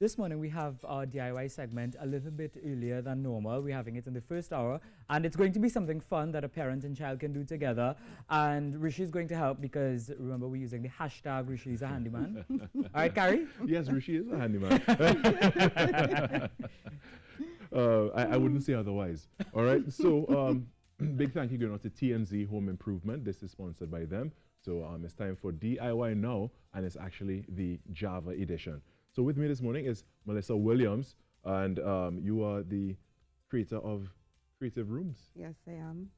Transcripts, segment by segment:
This morning we have our DIY segment a little bit earlier than normal. We're having it in the first hour, and it's going to be something fun that a parent and child can do together. And Rishi is going to help because remember we're using the hashtag Rishi is a handyman. All right, Carrie? Yes, Rishi is a handyman. I wouldn't say otherwise. All right, so big thank you going out to TNZ Home Improvement. This is sponsored by them. So it's time for DIY now, and it's actually the Java edition. So with me this morning is Melissa Williams, and you are the creator of Creative Rooms. Yes, I am.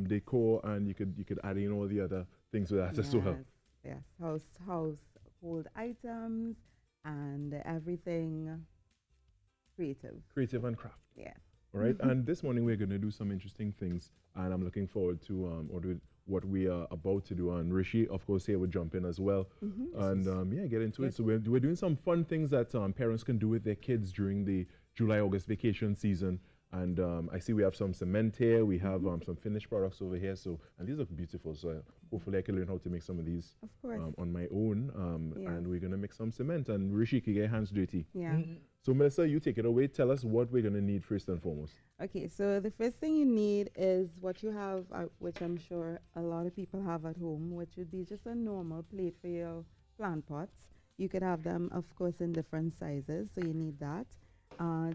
Decor, and you could add in all the other things with that as well. Yes, household items and everything creative. Creative and craft. Yeah. All right, and this morning we're going to do some interesting things, and I'm looking forward to what we are about to do. And Rishi, of course, here will jump in as well, and get into it. So we're doing some fun things that parents can do with their kids during the July-August vacation season. And I see we have some cement here. We have some finished products over here. So, and these look beautiful. So hopefully I can learn how to make some of these on my own. And we're going to mix some cement, and Rishi can get your hands dirty. Yeah. So Melissa, you take it away. Tell us what we're going to need first and foremost. Okay, so the first thing you need is what you have, which I'm sure a lot of people have at home, which would be just a normal plate for your plant pots. You could have them, of course, in different sizes, so you need that.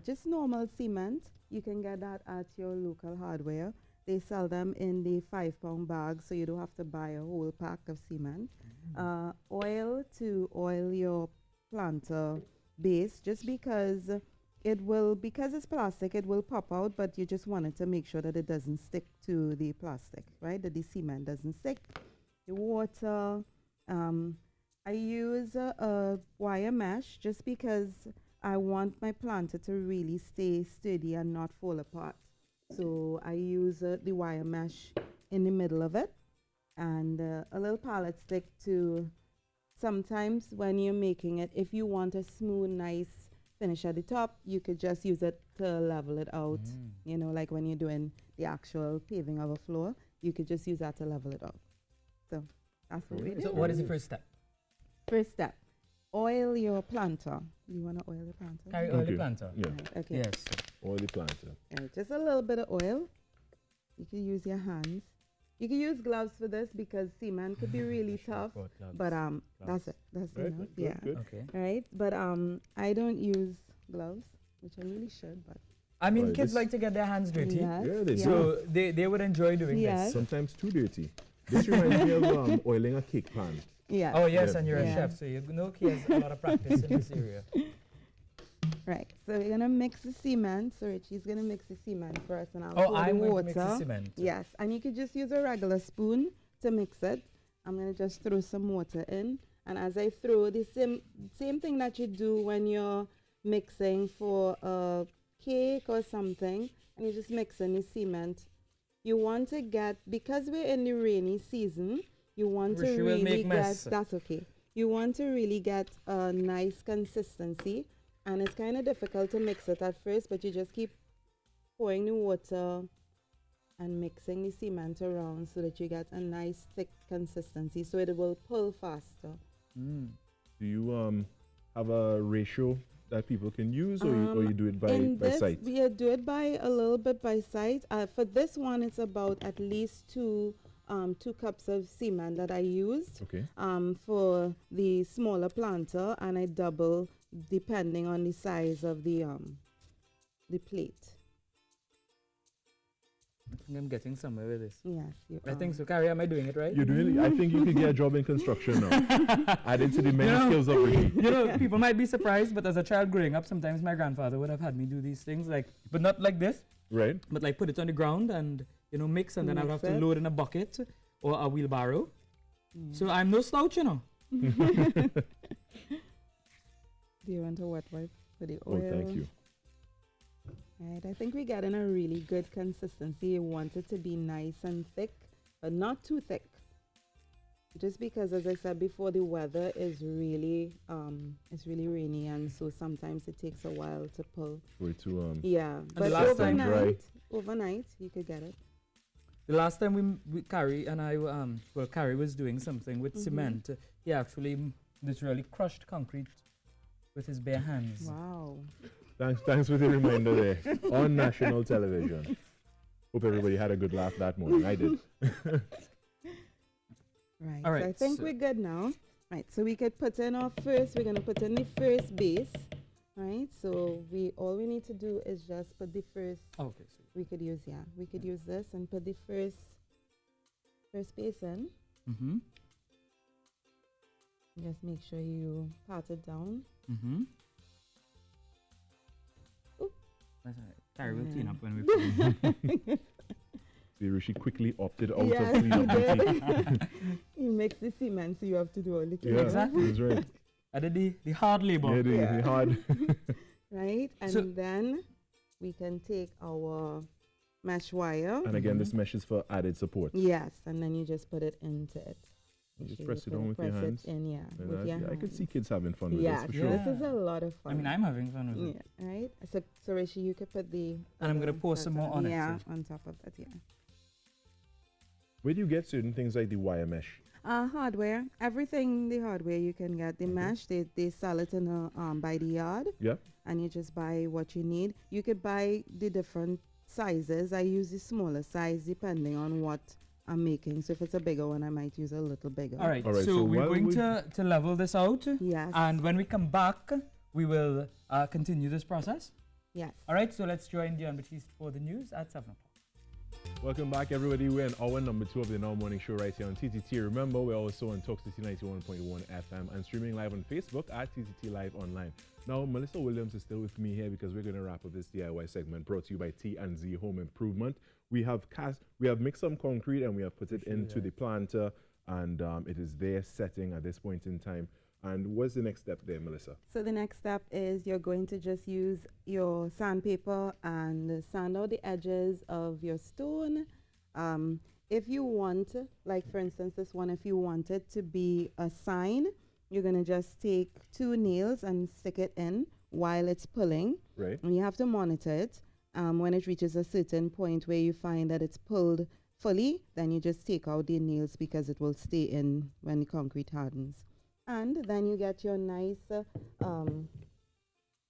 Just normal cement. You can get that at your local hardware. They sell them in the 5-pound bags, so you don't have to buy a whole pack of cement. Oil to oil your planter base, just because because it's plastic, it will pop out, but you just wanted to make sure that it doesn't stick to the plastic, right? That the cement doesn't stick. The water, I use a wire mesh just because I want my planter to really stay steady and not fall apart. So I use the wire mesh in the middle of it, and a little pallet stick to, sometimes when you're making it, if you want a smooth, nice finish at the top, you could just use it to level it out. You know, like when you're doing the actual paving of a floor, you could just use that to level it out. So that's what we do. So what is the first step? First step, oil your planter. You want to oil the planter? Carry oil the planter. Yeah. Right, okay. Yes. Oil the planter. Right, just a little bit of oil. You can use your hands. You can use gloves for this because cement could be really tough. But that's it. That's enough. Yeah. Good. Okay. Right. But I don't use gloves, which I really should. But I mean, kids like to get their hands dirty. yes, Yeah, they do. So they would enjoy doing Yes. this. Sometimes too dirty. This reminds me of oiling a cake pan. yeah. Oh, yes, Yeah. and you're a Yeah. chef, so you know he has a lot of practice in this area. Right. So we're gonna mix the cement. So Richie's gonna mix the cement for us, and I'll Oh, pour I'm the going water. to mix the cement. Yes, and you could just use a regular spoon to mix it. I'm gonna just throw some water in, and as I throw, the same thing that you do when you're mixing for a cake or something, and you just mix in the cement. You want to get, because we're in the rainy season, you want Rishi to will really make get, mess. that's okay. You want to really get a nice consistency, and it's kind of difficult to mix it at first, but you just keep pouring the water and mixing the cement around so that you get a nice thick consistency, so it will pull faster. Do you have a ratio that people can use, or you do it by sight? We do it by a little bit by sight. For this one, it's about at least two cups of cement that I used. Okay. For the smaller planter, and I double depending on the size of the plate. I think I'm getting somewhere with this. Yes, you I are. think so. Carrie, am I doing it right? You're doing it. I think you could get a job in construction now. Added to the many skills of Rishi. You know, people might be surprised, but as a child growing up, sometimes my grandfather would have had me do these things, like, but not like this, Right. but like put it on the ground and, you know, mix, and then I would have Mix to it. load in a bucket or a wheelbarrow. So I'm no slouch, you know. Do you want a wet wipe for the Oh, oil? thank you. Right, I think we're getting a really good consistency. You want it to be nice and thick, but not too thick. Just because, as I said before, the weather is really, it's really rainy, and so sometimes it takes a while to pull. For it to Yeah, the but last time overnight, you could get it. The last time we Carrie and I, well, Carrie was doing something with cement. He actually literally crushed concrete with his bare hands. Wow. Thanks for the reminder there on national television. Hope everybody had a good laugh that morning. I did. Right. All right, So I think so- we're good now. Right. So we could put in our first. We're gonna put in the first base. Right. So all we need to do is just put the first. Okay, so We could use this and put the first base in. mm-hmm. Just make sure you pat it down. Mm-hmm. Oop. That's all right. Carrie will clean Yeah. up when we finish. See, Rishi quickly opted out Yes, of he cleanup duty. did. He makes the cement, so you have to do all the Yeah, cleanup. Exactly. that's right. I did the hard labor. Yeah, the Yeah. hard. Right? And So- then we can take our mesh wire. And again, this mesh is for added support. Yes, and then you just put it into it. You Make just sure press it put- on with your press hands. It in, yeah, And with your I could see hands. kids having fun with Yes, this for sure. this is a lot of fun. I mean, I'm having fun with it. yeah, right? So Rishi, you could put the... And I'm gonna other pour some set more on it, Yeah, so- on top of that, yeah. Where do you get certain things like the wire mesh? Hardware. Everything the hardware you can get. The mesh, they sell it in by the yard. Yeah. And you just buy what you need. You could buy the different sizes. I use the smaller size depending on what I'm making. So if it's a bigger one, I might use a little bigger. All right, All right, so so we're while going we- to level this out. Yes. And when we come back, we will continue this process. Yes. All right, so let's join Dion Batiste for the news at 7 o'clock. Welcome back, everybody. We're in hour number 2 of the Now Morning Show right here on TTT. Remember, we're also on Talk City 91.1 FM and streaming live on Facebook at TTT Live Online. Now, Melissa Williams is still with me here because we're going to wrap up this DIY segment brought to you by T&Z Home Improvement. We have mixed some concrete and we have put it into the planter, and it is there setting at this point in time. And what's the next step there, Melissa? So the next step is you're going to just use your sandpaper and sand out the edges of your stone. If you want, like for instance this one, if you want it to be a sign, you're going to just take 2 nails and stick it in while it's pulling. Right. And you have to monitor it. When it reaches a certain point where you find that it's pulled fully, then you just take out the nails because it will stay in when the concrete hardens. And then you get your nice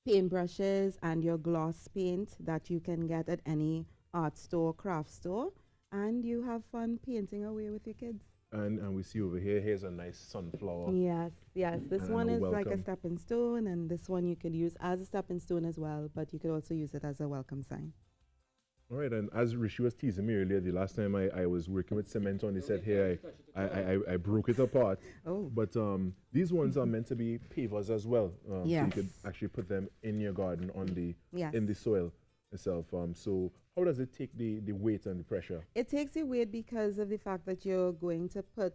paint brushes and your gloss paint that you can get at any art store, craft store, and you have fun painting away with your kids. And we see over here, here's a nice sunflower. Yes, yes. This And one a is like a welcome. stepping stone, and this one you could use as a stepping stone as well, but you could also use it as a welcome sign. All right, and as Rishi was teasing me earlier, the last time I was working with cement on the set here, I broke it apart. Oh. But these ones are meant to be pavers as well. So you Yes. could actually put them in your garden on the Yes. in the soil itself. So how does it take the weight and the pressure? It takes the weight because of the fact that you're going to put,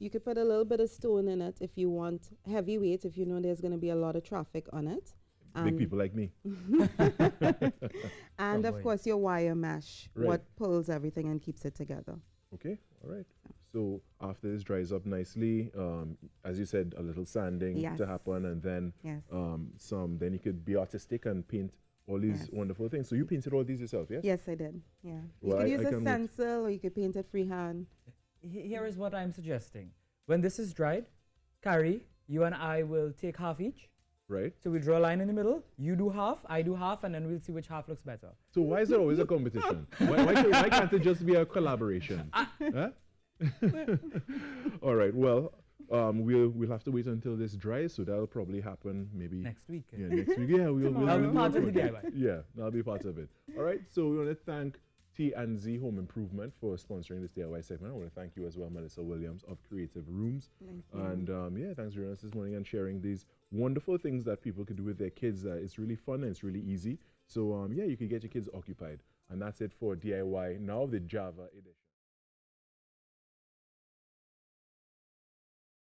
you could put a little bit of stone in it if you want heavy weight, if you know there's going to be a lot of traffic on it. Big people like me. And Oh, of boy. course your wire mesh, Right. what pulls everything and keeps it together. Okay, all right. So after this dries up nicely, as you said, a little sanding Yes. to happen, and then Yes. then you could be artistic and paint all these Yes. wonderful things. So you painted all these yourself, yes? Yes, I did. Yeah. You Well, could I use a can wait. stencil or you could paint it freehand. Here is what I'm suggesting. When this is dried, Carrie, you and I will take half each. Right. So we'll draw a line in the middle. You do half, I do half, and then we'll see which half looks better. So why is there always a competition? why can't it just be a collaboration? Huh? All right. Well, we'll have to wait until this dries. So that'll probably happen maybe Next week. Yeah, next week. Yeah, we'll That'll be do part of it. the DIY. Yeah, that'll be part of it. All right. So we want to thank T&Z Home Improvement for sponsoring this DIY segment. I want to thank you as well, Melissa Williams of Creative Rooms. Thank you. And yeah, thanks for joining us this morning and sharing these wonderful things that people can do with their kids. It's really fun and it's really easy. So yeah, you can get your kids occupied. And that's it for DIY Now, the Java edition.